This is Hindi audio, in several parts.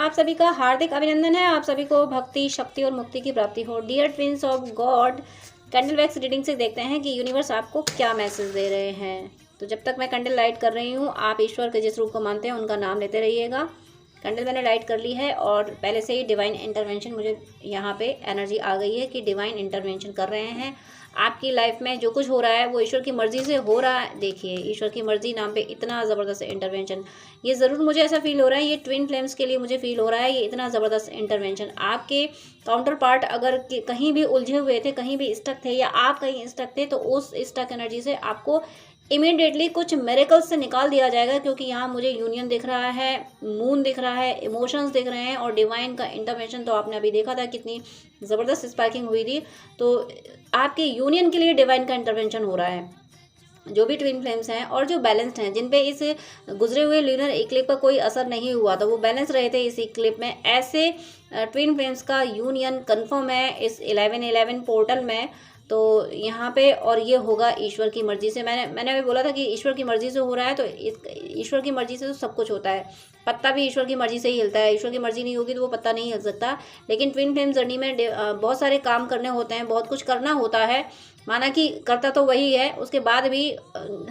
आप सभी का हार्दिक अभिनंदन है। आप सभी को भक्ति, शक्ति और मुक्ति की प्राप्ति हो। Dear twins of God, candle wax reading से देखते हैं कि यूनिवर्स आपको क्या मैसेज दे रहे हैं। तो जब तक मैं कैंडल लाइट कर रही हूँ, आप ईश्वर के जिस रूप को मानते हैं उनका नाम लेते रहिएगा। कैंडल मैंने लाइट कर ली है और पहले से ही डिवाइन इंटरवेंशन, मुझे यहाँ पे एनर्जी आ गई है कि डिवाइन इंटरवेंशन कर रहे हैं। आपकी लाइफ में जो कुछ हो रहा है वो ईश्वर की मर्जी से हो रहा है। देखिए, ईश्वर की मर्जी नाम पे इतना ज़बरदस्त इंटरवेंशन, ये ज़रूर मुझे ऐसा फील हो रहा है, ये ट्विन फ्लेम्स के लिए मुझे फील हो रहा है, ये इतना ज़बरदस्त इंटरवेंशन। आपके काउंटर पार्ट अगर कहीं भी उलझे हुए थे, कहीं भी स्टक थे या आप कहीं स्टक थे, तो उस स्टक एनर्जी से आपको इमीडिएटली कुछ मेरेकल्स से निकाल दिया जाएगा। क्योंकि यहाँ मुझे यूनियन दिख रहा है, मून दिख रहा है, इमोशंस दिख रहे हैं और डिवाइन का इंटरवेंशन तो आपने अभी देखा था कितनी ज़बरदस्त स्पार्किंग हुई थी। तो आपके यूनियन के लिए डिवाइन का इंटरवेंशन हो रहा है। जो भी ट्विन फ्लेम्स हैं और जो बैलेंस्ड हैं, जिन पे इस गुजरे हुए ल्यूनर इक्लिप्स का कोई असर नहीं हुआ था, वो बैलेंस रहे थे इस इक्लिप्स में, ऐसे ट्विन फ्लेम्स का यूनियन कंफर्म है इस 1111 पोर्टल में। तो यहाँ पे, और ये होगा ईश्वर की मर्जी से। मैंने अभी बोला था कि ईश्वर की मर्जी से हो रहा है, तो ईश्वर की मर्जी से तो सब कुछ होता है। पत्ता भी ईश्वर की मर्जी से ही हिलता है। ईश्वर की मर्जी नहीं होगी तो वो पत्ता नहीं हिल सकता। लेकिन ट्विन फ्लेम जर्नी में बहुत सारे काम करने होते हैं, बहुत कुछ करना होता है। माना कि करता तो वही है, उसके बाद भी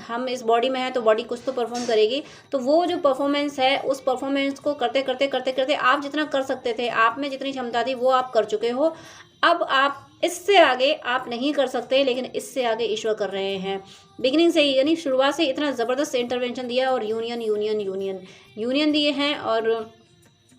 हम इस बॉडी में हैं तो बॉडी कुछ तो परफॉर्म करेगी। तो वो जो परफॉर्मेंस है, उस परफॉर्मेंस को करते करते करते करते आप जितना कर सकते थे, आप में जितनी क्षमता थी, वो आप कर चुके हो। अब आप इससे आगे आप नहीं कर सकते, लेकिन इससे आगे ईश्वर कर रहे हैं बिगिनिंग से ही, यानी शुरुआत से इतना ज़बरदस्त इंटरवेंशन दिया और यूनियन यूनियन यूनियन यूनियन दिए हैं। और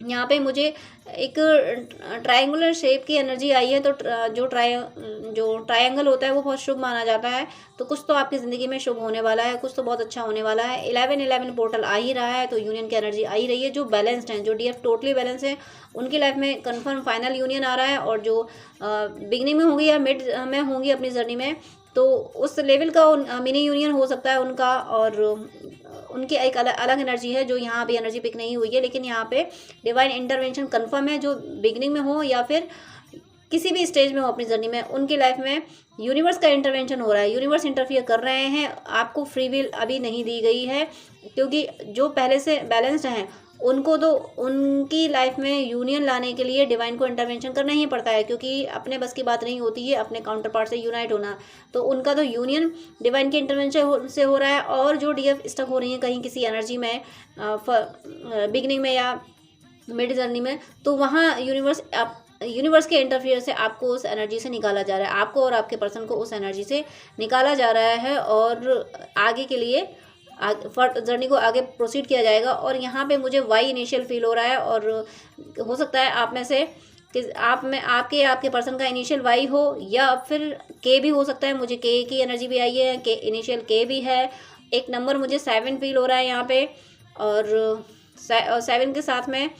यहाँ पे मुझे एक ट्रायंगुलर शेप की एनर्जी आई है। तो जो ट्रायंगल होता है वो बहुत शुभ माना जाता है। तो कुछ तो आपकी ज़िंदगी में शुभ होने वाला है, कुछ तो बहुत अच्छा होने वाला है। 1111 पोर्टल आ ही रहा है, तो यूनियन की एनर्जी आ ही रही है। जो बैलेंस्ड हैं, जो डीएफ टोटली बैलेंस है, उनकी लाइफ में कन्फर्म फाइनल यूनियन आ रहा है। और जो बिगनिंग में होंगी या मिड में होंगी अपनी जर्नी में, तो उस लेवल का मिनी यूनियन हो सकता है उनका। और उनकी एक अलग एनर्जी है जो यहाँ भी एनर्जी पिक नहीं हुई है, लेकिन यहाँ पे डिवाइन इंटरवेंशन कंफर्म है। जो बिगनिंग में हो या फिर किसी भी स्टेज में हो अपनी जर्नी में, उनकी लाइफ में यूनिवर्स का इंटरवेंशन हो रहा है। यूनिवर्स इंटरफियर कर रहे हैं। आपको फ्री विल अभी नहीं दी गई है, क्योंकि जो पहले से बैलेंस्ड हैं उनको तो उनकी लाइफ में यूनियन लाने के लिए डिवाइन को इंटरवेंशन करना ही पड़ता है, क्योंकि अपने बस की बात नहीं होती है अपने काउंटर पार्ट से यूनाइट होना। तो उनका तो यूनियन डिवाइन के इंटरवेंशन से हो रहा है। और जो डीएफ स्टक हो रही है कहीं किसी एनर्जी में, बिगनिंग में या मिड जर्नी में, तो वहाँ यूनिवर्स के इंटरफियर से आपको उस एनर्जी से निकाला जा रहा है। आपको और आपके पर्सन को उस एनर्जी से निकाला जा रहा है और आगे के लिए जर्नी को आगे प्रोसीड किया जाएगा। और यहाँ पे मुझे वाई इनिशियल फील हो रहा है। और हो सकता है आप में से कि आप में आपके पर्सन का इनिशियल वाई हो, या फिर के भी हो सकता है। मुझे के की एनर्जी भी आई है, के इनिशियल के भी है। एक नंबर मुझे 7 फील हो रहा है यहाँ पे। और 7 के साथ में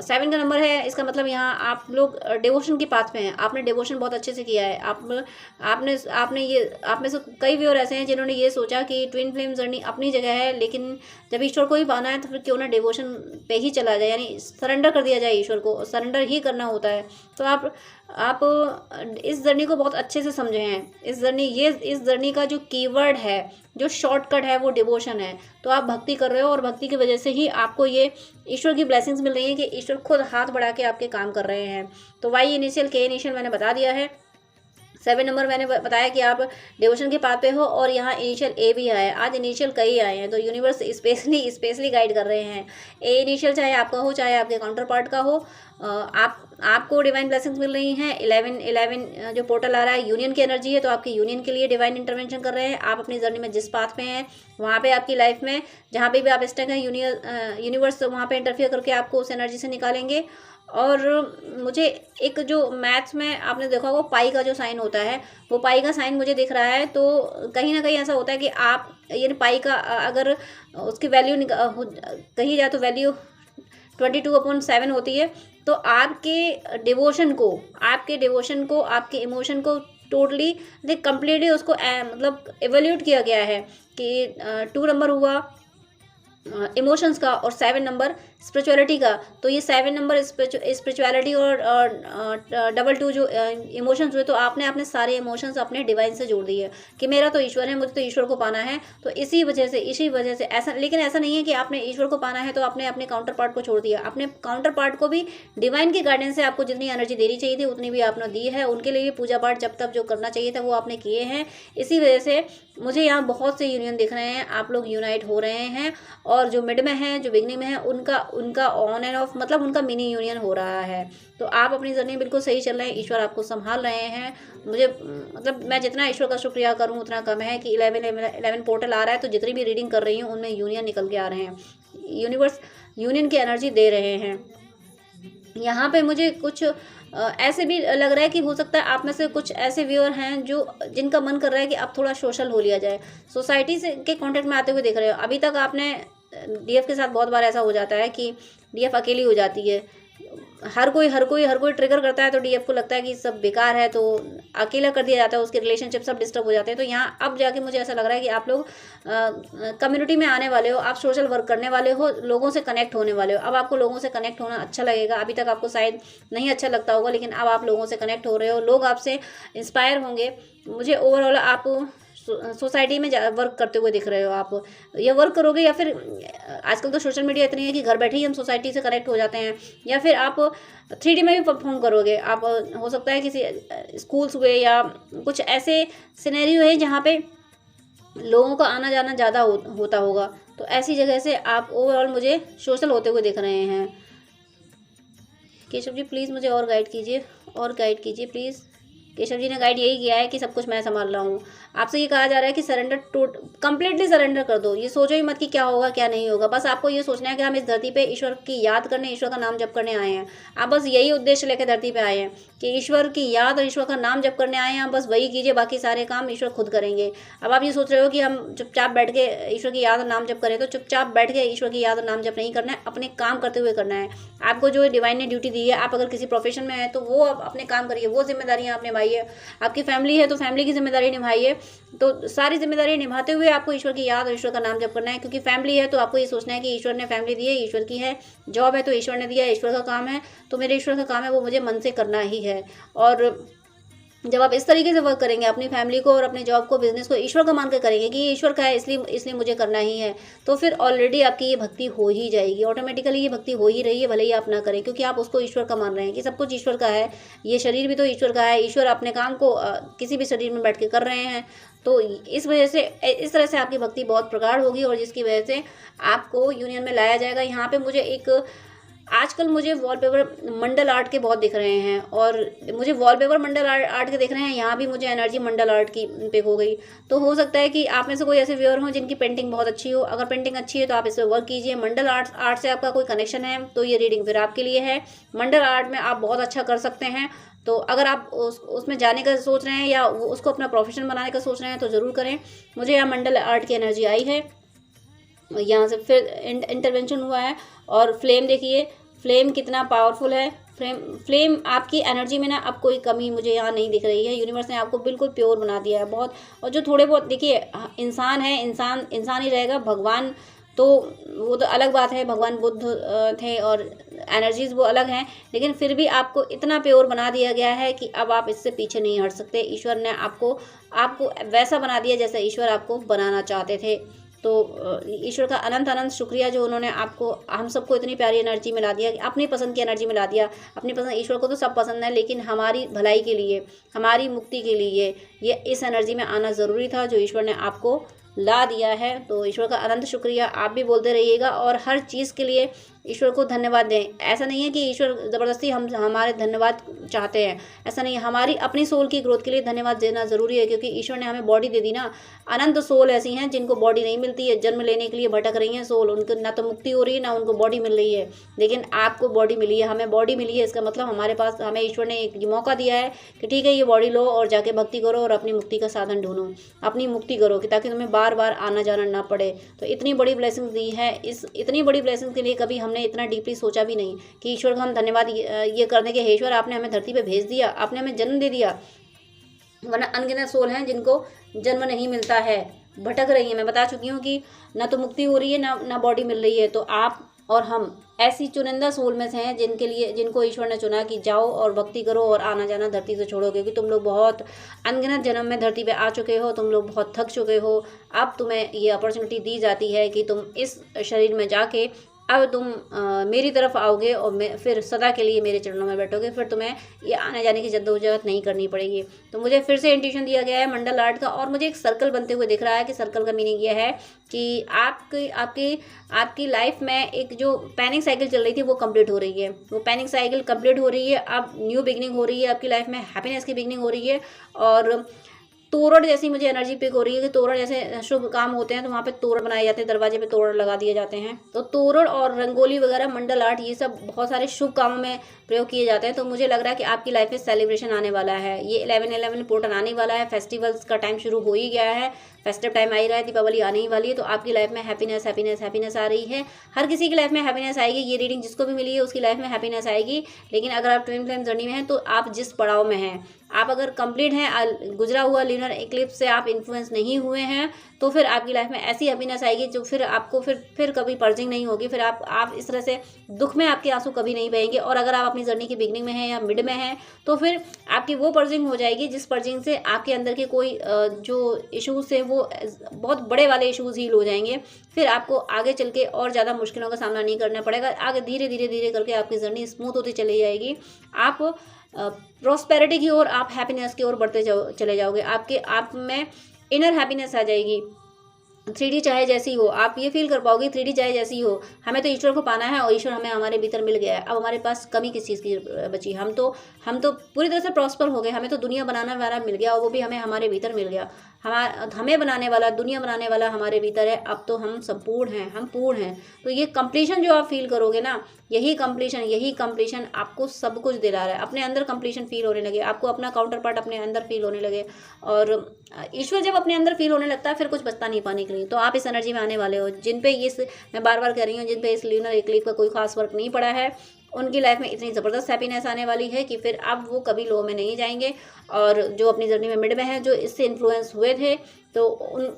7 का नंबर है, इसका मतलब यहाँ आप लोग डिवोशन की पाथ पे हैं। आपने डिवोशन बहुत अच्छे से किया है। आपने ये, आप में से कई व्यूअर ऐसे हैं जिन्होंने ये सोचा कि ट्विन फ्लेम जर्नी अपनी जगह है, लेकिन जब ईश्वर को ही पाना है तो फिर क्यों ना डिवोशन पे ही चला जाए, यानी सरेंडर कर दिया जाए ईश्वर को। सरेंडर ही करना होता है। तो आप इस जर्नी को बहुत अच्छे से समझे हैं। इस जर्नी का जो कीवर्ड है, जो शॉर्टकट है, वो डिवोशन है। तो आप भक्ति कर रहे हो और भक्ति की वजह से ही आपको ये ईश्वर की ब्लेसिंग्स मिल रही है कि ईश्वर खुद हाथ बढ़ा के आपके काम कर रहे हैं। तो वाई इनिशियल के इनिशियल मैंने बता दिया है। 7 नंबर मैंने बताया कि आप डिवोशन के पाथ पे हो। और यहाँ इनिशियल ए भी आया है। आज इनिशियल कई आए हैं, तो यूनिवर्स स्पेशली गाइड कर रहे हैं। ए इनिशियल चाहे आपका हो चाहे आपके काउंटर पार्ट का हो, आपको डिवाइन ब्लेसिंग्स मिल रही हैं। 1111 जो पोर्टल आ रहा है, यूनियन की एनर्जी है, तो आपके यूनियन के लिए डिवाइन इंटरवेंशन कर रहे हैं। आप अपनी जर्नी में जिस पाथ पे हैं, वहाँ पे आपकी लाइफ में जहाँ पे भी आप स्टक हैं, यूनिवर्स वहाँ पे इंटरफियर करके आपको उस एनर्जी से निकालेंगे। और मुझे एक जो मैथ्स में आपने देखा होगा पाई का जो साइन होता है, वो पाई का साइन मुझे दिख रहा है। तो कहीं ना कहीं ऐसा होता है कि आप ये पाई का अगर उसकी वैल्यू कही जाए तो वैल्यू 22/7 होती है। तो आपके डिवोशन को, आपके इमोशन को टोटली कम्प्लीटली उसको मतलब एवोल्यूट किया गया है कि 2 नंबर हुआ इमोशंस का और 7 नंबर स्पिरिचुअलिटी का, तो ये 7 नंबर स्पिरिचुअलिटी और 22 जो इमोशंस हुए, तो आपने अपने सारे इमोशंस अपने डिवाइन से जोड़ दिए कि मेरा तो ईश्वर है, मुझे तो ईश्वर को पाना है। तो इसी वजह से ऐसा, लेकिन ऐसा नहीं है कि आपने ईश्वर को पाना है तो आपने अपने काउंटर पार्ट को छोड़ दिया। अपने काउंटर पार्ट को भी डिवाइन के गाइडेंस से आपको जितनी एनर्जी देनी चाहिए थी उतनी भी आपने दी है। उनके लिए भी पूजा पाठ जब तक जो करना चाहिए था वो आपने किए हैं। इसी वजह से मुझे यहाँ बहुत से यूनियन दिख रहे हैं, आप लोग यूनाइट हो रहे हैं। और जो मिड में है, जो बिगनिंग में है, उनका ऑन एंड ऑफ, मतलब उनका मिनी यूनियन हो रहा है। तो आप अपनी जर्नी बिल्कुल सही चल रहे हैं, ईश्वर आपको संभाल रहे हैं। मुझे मतलब मैं जितना ईश्वर का शुक्रिया करूं उतना कम है कि 11 पोर्टल आ रहा है, तो जितनी भी रीडिंग कर रही हूँ उनमें यूनियन निकल के आ रहे हैं। यूनिवर्स यूनियन की एनर्जी दे रहे हैं। यहाँ पे मुझे कुछ ऐसे भी लग रहा है कि हो सकता है आप में से कुछ ऐसे व्यूअर हैं जो जिनका मन कर रहा है कि अब थोड़ा सोशल हो लिया जाए, सोसाइटी से के कांटेक्ट में आते हुए देख रहे हो। अभी तक आपने डीएफ के साथ बहुत बार ऐसा हो जाता है कि डीएफ अकेली हो जाती है। हर कोई ट्रिगर करता है तो डीएफ को लगता है कि सब बेकार है, तो अकेला कर दिया जाता है, उसके रिलेशनशिप सब डिस्टर्ब हो जाते हैं। तो यहाँ अब जाके मुझे ऐसा लग रहा है कि आप लोग कम्युनिटी में आने वाले हो, आप सोशल वर्क करने वाले हो, लोगों से कनेक्ट होने वाले हो। अब आपको लोगों से कनेक्ट होना अच्छा लगेगा। अभी तक आपको शायद नहीं अच्छा लगता होगा, लेकिन अब आप लोगों से कनेक्ट हो रहे हो, लोग आपसे इंस्पायर होंगे। मुझे ओवरऑल आप सोसाइटी में वर्क करते हुए दिख रहे हो। आप ये वर्क करोगे, या फिर आजकल तो सोशल मीडिया इतनी है कि घर बैठे ही हम सोसाइटी से कनेक्ट हो जाते हैं, या फिर आप 3D में भी परफॉर्म करोगे। आप हो सकता है किसी स्कूल्स हुए या कुछ ऐसे सिनेरियो है जहाँ पे लोगों का आना जाना ज़्यादा होता होगा, तो ऐसी जगह से आप ओवरऑल मुझे सोशल होते हुए दिख रहे हैं। केशव जी प्लीज़ मुझे और गाइड कीजिए प्लीज़। केशव जी ने गाइड यही किया है कि सब कुछ मैं संभाल रहा हूँ। आपसे ये कहा जा रहा है कि कंप्लीटली सरेंडर कर दो। ये सोचो ही मत कि क्या होगा क्या नहीं होगा। बस आपको ये सोचना है कि हम इस धरती पे ईश्वर की याद करने, ईश्वर का नाम जप करने आए हैं। आप बस यही उद्देश्य लेकर धरती पे आए हैं कि ईश्वर की याद और ईश्वर का नाम जप करने आए हैं। आप बस वही कीजिए, बाकी सारे काम ईश्वर खुद करेंगे। अब आप ये सोच रहे हो कि हम चुपचाप बैठ के ईश्वर की याद और नाम जप करें, तो चुपचाप बैठ के ईश्वर की याद और नाम जप नहीं करना है, अपने काम करते हुए करना है। आपको जो डिवाइन ने ड्यूटी दी है, आप अगर किसी प्रोफेशन में है तो वो आप अपने काम करिए, वो जिम्मेदारियाँ आप निभाइए। आपकी फैमिली है तो फैमिली की जिम्मेदारी निभाइए। तो सारी जिम्मेदारी निभाते हुए आपको ईश्वर की याद और ईश्वर का नाम जप करना है। क्योंकि फैमिली है तो आपको ये सोचना है कि ईश्वर ने फैमिली दी है, ईश्वर की है। जॉब है तो ईश्वर ने दिया है, ईश्वर का काम है, तो मेरे ईश्वर का काम है, वो मुझे मन से करना ही है। और जब आप इस तरीके से वर्क करेंगे, अपनी फैमिली को और अपने जॉब को, बिजनेस को ईश्वर का मान कर करेंगे कि ये ईश्वर का है इसलिए मुझे करना ही है, तो फिर ऑलरेडी आपकी ये भक्ति हो ही जाएगी। ऑटोमेटिकली ये भक्ति हो ही रही है, भले ही आप ना करें, क्योंकि आप उसको ईश्वर का मान रहे हैं कि सब कुछ ईश्वर का है। ये शरीर भी तो ईश्वर का है। ईश्वर अपने काम को किसी भी शरीर में बैठ के कर रहे हैं। तो इस वजह से इस तरह से आपकी भक्ति बहुत प्रगाढ़ होगी, और जिसकी वजह से आपको यूनियन में लाया जाएगा। यहाँ पे मुझे आजकल मुझे वॉलपेपर मंडल आर्ट के बहुत दिख रहे हैं, और मुझे वॉलपेपर मंडल आर्ट के दिख रहे हैं। यहाँ भी मुझे एनर्जी मंडल आर्ट की पिक हो गई। तो हो सकता है कि आप में से कोई ऐसे व्यूअर हों जिनकी पेंटिंग बहुत अच्छी हो। अगर पेंटिंग अच्छी है तो आप इस पर वर्क कीजिए। मंडल आर्ट से आपका कोई कनेक्शन है तो ये रीडिंग फिर आपके लिए है। मंडल आर्ट में आप बहुत अच्छा कर सकते हैं। तो अगर आप उसमें जाने का सोच रहे हैं या उसको अपना प्रोफेशन बनाने का सोच रहे हैं तो ज़रूर करें। मुझे यहाँ मंडल आर्ट की एनर्जी आई है। यहाँ से फिर इंटरवेंशन हुआ है, और फ्लेम देखिए, फ्लेम कितना पावरफुल है। फ्लेम आपकी एनर्जी में ना अब कोई कमी मुझे यहाँ नहीं दिख रही है। यूनिवर्स ने आपको बिल्कुल प्योर बना दिया है बहुत। और जो थोड़े बहुत देखिए, इंसान है, इंसान ही रहेगा। भगवान तो वो तो अलग बात है, भगवान बुद्ध थे और एनर्जीज़ वो अलग हैं, लेकिन फिर भी आपको इतना प्योर बना दिया गया है कि अब आप इससे पीछे नहीं हट सकते। ईश्वर ने आपको वैसा बना दिया जैसा ईश्वर आपको बनाना चाहते थे। तो ईश्वर का अनंत अनंत शुक्रिया, जो उन्होंने आपको, हम सबको इतनी प्यारी एनर्जी मिला दिया, अपनी पसंद की एनर्जी मिला दिया। अपनी पसंद, ईश्वर को तो सब पसंद है, लेकिन हमारी भलाई के लिए, हमारी मुक्ति के लिए ये इस एनर्जी में आना ज़रूरी था, जो ईश्वर ने आपको ला दिया है। तो ईश्वर का अनंत शुक्रिया। आप भी बोलते रहिएगा, और हर चीज़ के लिए ईश्वर को धन्यवाद दें। ऐसा नहीं है कि ईश्वर ज़बरदस्ती हमारे धन्यवाद चाहते हैं, ऐसा नहीं है। हमारी अपनी सोल की ग्रोथ के लिए धन्यवाद देना ज़रूरी है, क्योंकि ईश्वर ने हमें बॉडी दे दी ना। अनंत सोल ऐसी हैं जिनको बॉडी नहीं मिलती है, जन्म लेने के लिए भटक रही हैं सोल, उनको ना तो मुक्ति हो रही है ना उनको बॉडी मिल रही है। लेकिन आपको बॉडी मिली है, हमें बॉडी मिली है। इसका मतलब हमारे पास, हमें ईश्वर ने एक मौका दिया है कि ठीक है, ये बॉडी लो और जाके भक्ति करो और अपनी मुक्ति का साधन ढूंढो, अपनी मुक्ति करो, कि ताकि तुम्हें बार बार आना जाना ना पड़े। तो इतनी बड़ी ब्लेसिंग दी है। इतनी बड़ी ब्लेसिंग के लिए कभी हमने इतना डीपली सोचा भी नहीं कि ईश्वर का हम धन्यवाद ये करने के, ईश्वर आपने हमें धरती पे भेज दिया, आपने हमें जन्म दे दिया। वरना अनगिनत सोल हैं जिनको जन्म नहीं मिलता है, भटक रही है। मैं बता चुकी हूँ कि ना तो मुक्ति हो रही है, ना बॉडी मिल रही है। तो आप और हम ऐसी चुनिंदा सोल में से हैं जिनको ईश्वर ने चुना कि जाओ और भक्ति करो और आना जाना धरती से छोड़ो, क्योंकि तुम लोग बहुत अनगिनत जन्म में धरती पे आ चुके हो, तुम लोग बहुत थक चुके हो। अब तुम्हें ये अपॉर्चुनिटी दी जाती है कि तुम इस शरीर में जाके अब तुम मेरी तरफ आओगे और मैं फिर सदा के लिए मेरे चरणों में बैठोगे, फिर तुम्हें ये आने जाने की जद्दोजहद नहीं करनी पड़ेगी। तो मुझे फिर से इंट्यूशन दिया गया है मंडल आर्ट का, और मुझे एक सर्कल बनते हुए दिख रहा है कि सर्कल का मीनिंग ये है कि आपकी लाइफ में एक जो पैनिक साइकिल चल रही थी वो कंप्लीट हो रही है, वो पैनिक साइकिल कंप्लीट हो रही है। अब न्यू बिगनिंग हो रही है, आपकी लाइफ में हैप्पीनेस की बिगनिंग हो रही है। और तोरण जैसी मुझे एनर्जी पिक हो रही है कि तोरण जैसे शुभ काम होते हैं तो वहाँ पे तोरण बनाए जाते हैं, दरवाजे पे तोरण लगा दिए जाते हैं। तो तोरण और रंगोली वगैरह, मंडल आर्ट, ये सब बहुत सारे शुभ कामों में प्रयोग किए जाते हैं। तो मुझे लग रहा है कि आपकी लाइफ में सेलिब्रेशन आने वाला है, ये 11/11 पोर्टल आने वाला है, फेस्टिवल्स का टाइम शुरू हो ही गया है, फेस्टिव टाइम आ ही रहा है, दीपावली आने ही वाली है। तो आपकी लाइफ में हैप्पीनेस हैप्पीनेस हैप्पीनेस आ रही है। हर किसी की लाइफ में हैप्पीनेस आएगी, ये रीडिंग जिसको भी मिली है उसकी लाइफ में हैप्पीनेस आएगी। लेकिन अगर आप ट्विन फ्लेम जर्नी में हैं तो आप जिस पड़ाव में हैं, आप अगर कंप्लीट हैं, गुजरा हुआ लूनर इक्लिप्स से आप इन्फ्लुएंस नहीं हुए हैं, तो फिर आपकी लाइफ में ऐसी हैप्पीनेस आएगी जो फिर आपको फिर कभी पर्जिंग नहीं होगी। फिर आप इस तरह से दुख में आपके आंसू कभी नहीं बहेंगे। और अगर आप अपनी जर्नी की बिगनिंग में हैं या मिड में हैं तो फिर आपकी वो पर्जिंग हो जाएगी जिस पर्जिंग से आपके अंदर के कोई जो इश्यूज थे वो बहुत बड़े वाले इश्यूज हील हो जाएंगे। फिर आपको आगे चल के और ज़्यादा मुश्किलों का सामना नहीं करना पड़ेगा। आगे धीरे धीरे धीरे करके आपकी जर्नी स्मूथ होती चली जाएगी। आप प्रॉस्पेरिटी की ओर, आप हैप्पीनेस की ओर बढ़ते चले जाओगे। आपके आप में इनर हैप्पीनेस आ जाएगी। 3D चाहे जैसी हो, आप ये फील कर पाओगे 3D चाहे जैसी हो, हमें तो ईश्वर को पाना है और ईश्वर हमें हमारे भीतर मिल गया है। अब हमारे पास कमी किस चीज़ की बची? हम तो पूरी तरह से प्रॉस्पर हो गए, हमें तो दुनिया बनाने वाला मिल गया और वो भी हमें हमारे भीतर मिल गया। हमें बनाने वाला, दुनिया बनाने वाला हमारे भीतर है। अब तो हम संपूर्ण हैं, हम पूर्ण हैं। तो ये कंप्लीशन जो आप फील करोगे ना, यही कंप्लीशन आपको सब कुछ दिला रहा है। अपने अंदर कंप्लीशन फील होने लगे, आपको अपना काउंटर पार्ट अपने अंदर फील होने लगे। और ईश्वर जब अपने अंदर फील होने लगता है फिर कुछ बचता नहीं पाने के लिए। तो आप इस एनर्जी में आने वाले हो। जिन पे मैं बार बार कह रही हूँ, जिन पे इस लूनर इक्लिप्स का कोई खास फर्क नहीं पड़ा है, उनकी लाइफ में इतनी ज़बरदस्त हैप्पीनेस आने वाली है कि फिर अब वो कभी लो में नहीं जाएंगे। और जो अपनी जर्नी में मिड में हैं, जो इससे इन्फ्लुएंस हुए थे, तो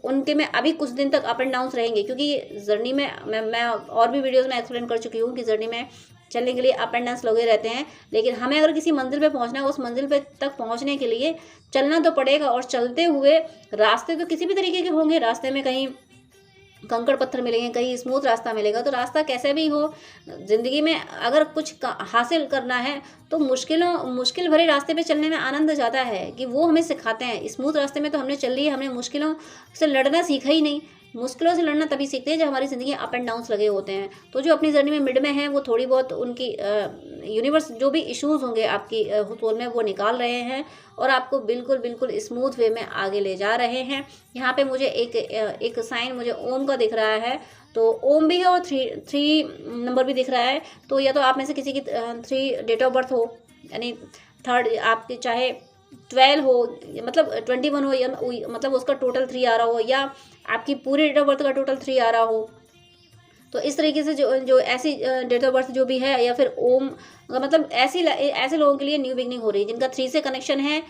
उनके में अभी कुछ दिन तक अप एंड डाउन्स रहेंगे। क्योंकि जर्नी में मैं और भी वीडियोज़ में एक्सप्लेन कर चुकी हूँ कि जर्नी में चलने के लिए अप एंड डाउन्स लगे रहते हैं। लेकिन हमें अगर किसी मंजिल पे पहुंचना है, उस मंजिल पे तक पहुंचने के लिए चलना तो पड़ेगा। और चलते हुए रास्ते तो किसी भी तरीके के होंगे। रास्ते में कहीं कंकड़ पत्थर मिलेंगे, कहीं स्मूथ रास्ता मिलेगा। तो रास्ता कैसे भी हो, ज़िंदगी में अगर कुछ हासिल करना है तो मुश्किल भरे रास्ते पे चलने में आनंद ज़्यादा है कि वो हमें सिखाते हैं। स्मूथ रास्ते में तो हमने चल लिया, हमने मुश्किलों से लड़ना सीखा ही नहीं। मुश्किलों से लड़ना तभी सीखते हैं जब हमारी ज़िंदगी अप एंड डाउन्स लगे होते हैं। तो जो अपनी जर्नी में मिड में हैं, वो थोड़ी बहुत उनकी यूनिवर्स जो भी इश्यूज होंगे आपकी सोल में, वो निकाल रहे हैं और आपको बिल्कुल बिल्कुल स्मूथ वे में आगे ले जा रहे हैं। यहाँ पे मुझे एक साइन मुझे ओम का दिख रहा है। तो ओम भी है और 3 नंबर भी दिख रहा है। तो या तो आप में से किसी की 3 डेट ऑफ बर्थ हो, यानी 3 आपके चाहे 12 हो, मतलब 21 हो, या मतलब उसका टोटल 3 आ रहा हो, या आपकी पूरी डेट ऑफ बर्थ का टोटल 3 आ रहा हो। तो इस तरीके से जो ऐसी डेट ऑफ बर्थ जो भी है, या फिर ओम, मतलब ऐसे लोगों के लिए न्यू बिगनिंग हो रही है जिनका 3 से कनेक्शन है।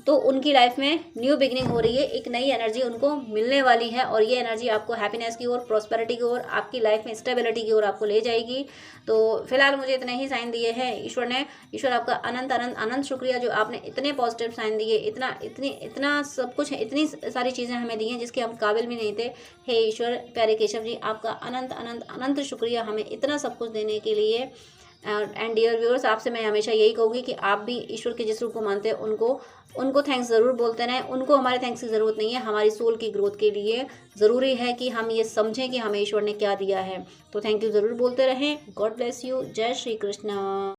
तो उनकी लाइफ में न्यू बिगनिंग हो रही है, एक नई एनर्जी उनको मिलने वाली है। और ये एनर्जी आपको हैप्पीनेस की ओर, प्रॉस्पेरिटी की ओर, आपकी लाइफ में स्टेबिलिटी की ओर आपको ले जाएगी। तो फिलहाल मुझे इतने ही साइन दिए हैं ईश्वर ने। ईश्वर आपका अनंत अनंत अनंत शुक्रिया जो आपने इतने पॉजिटिव साइन दिए, इतना सब कुछ, इतनी सारी चीज़ें हमें दी हैं जिसके हम काबिल भी नहीं थे। हे ईश्वर, प्यारे केशव जी, आपका अनंत अनंत अनंत शुक्रिया हमें इतना सब कुछ देने के लिए। एंड डियर व्यूअर्स, आपसे मैं हमेशा यही कहूँगी कि आप भी ईश्वर के जिस रूप को मानते हैं उनको थैंक्स ज़रूर बोलते रहें। उनको हमारे थैंक्स की ज़रूरत नहीं है। हमारी सोल की ग्रोथ के लिए ज़रूरी है कि हम ये समझें कि हमें ईश्वर ने क्या दिया है। तो थैंक यू ज़रूर बोलते रहें। God bless you. जय श्री कृष्ण।